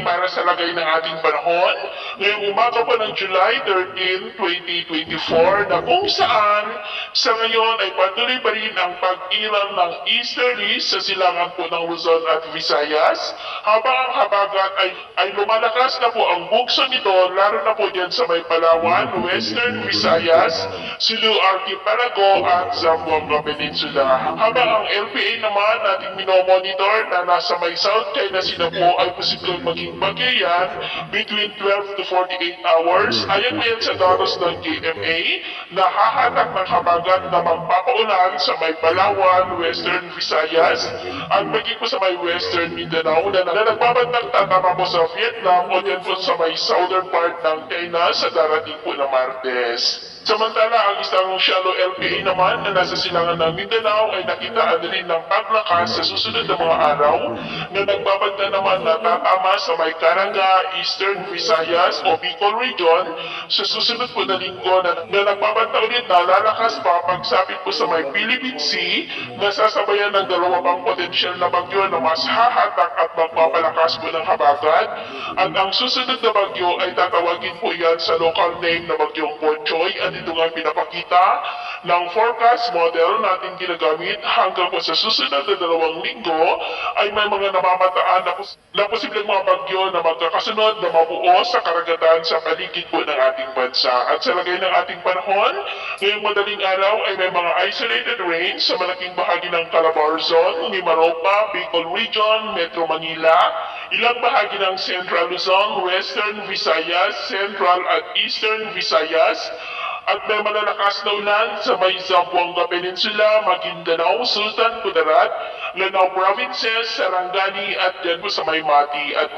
para sa lagay ng ating panahon ngayong umaga pa ng July 13, 2024 na kung saan sa ngayon ay patuloy pa rin ang pag-iral ng easterly sa silangan po ng Luzon at Visayas habang ang habagat ay lumalakas na po ang bugso nito lalo na po dyan sa may Palawan, Western Visayas, Sulu Archipelago at Zamboanga Peninsula. Habang ang LPA naman ating minomonitor na nasa may South China Sea po ay posibleng maging bagyo yan between 12 to 48 hours. Ayon ngayon sa datos ng GMA na hahatak ng habagat na magpapaulan sa may Palawan, Western Visayas at maging po sa may Western Mindanao na nagbabandang tatama po sa Vietnam o dyan po sa may southern part ng China sa darating po na Martes. Samantala, ang isang shallow LPA naman na nasa silangan ng Mindanao ay nakitaan rin ng paglakas sa susunod na mga araw na nagbabanda naman na tatama sa may Caraga, Eastern Visayas o Bicol Region sa susunod po na linggo na nagbabanda ulit na lalakas pa pagsapit po sa may Philippine Sea na sasabayan ng dalawa pang potensyal na bagyo na mas hahatak at magpapalakas po ng habagat. At ang susunod na bagyo ay tatawagin po yan sa local name na bagyong Ponchoy at ito nga pinapakita ng forecast model natin ginagamit hanggang po sa susunod na 2 linggo ay may mga namamataan na posibleng mga bagyo na magkakasunod na mabuo sa karagatan sa paligid po ng ating bansa. At sa lagay ng ating panahon, ngayong madaling araw ay may mga isolated rain sa malaking bahagi ng Calabarzon, Mimaropa, Bicol Region, Metro Manila, ilang bahagi ng Central Luzon, Western Visayas, Central at Eastern Visayas, at may malalakas na ulan sa may Zamboanga Peninsula, Maguindanao, Sultan Kudarat, Lanao Provinces, Sarangani at dyan po sa may Mati. At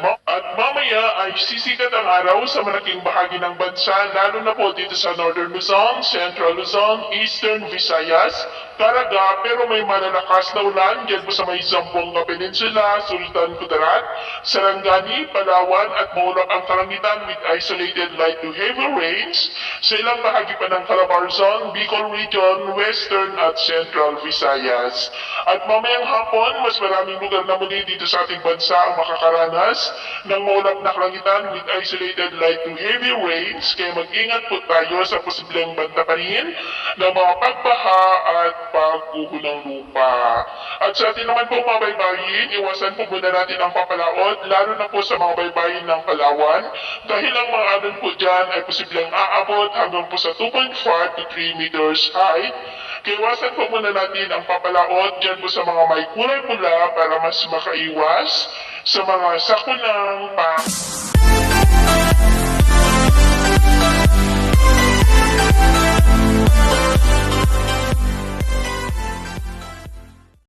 mamaya ay sisikat ang araw sa malaking bahagi ng bansa, lalo na po dito sa Northern Luzon, Central Luzon, Eastern Visayas, Caraga, pero may malalakas na ulan dyan po sa may Zamboanga Peninsula, Sultan Kudarat, Sarangani, Palawan at maulap ang kalangitan with isolated light to heavy rains sa ilang bahagi pa ng Calabarzon, Bicol Region, Western at Central Visayas. At mamayang hapon, mas maraming lugar na muli dito sa ating bansa ang makakaranas ng maulap na kalangitan with isolated light to heavy rains, kaya mag-ingat po tayo sa posibleng banta pa rin ng mga pagbaha at pagguho ng lupa. At sa atin naman po mga baybayin, iwasan po muna natin ang papalaot, lalo na po sa mga baybayin ng Palawan, dahil ang mga alon po dyan ay posibleng aabot hanggang po sa 2.5 to 3 meters height. Kaiwasan po muna natin ang papalaot dyan po sa mga may kulay pula para mas makaiwas sa mga sakunang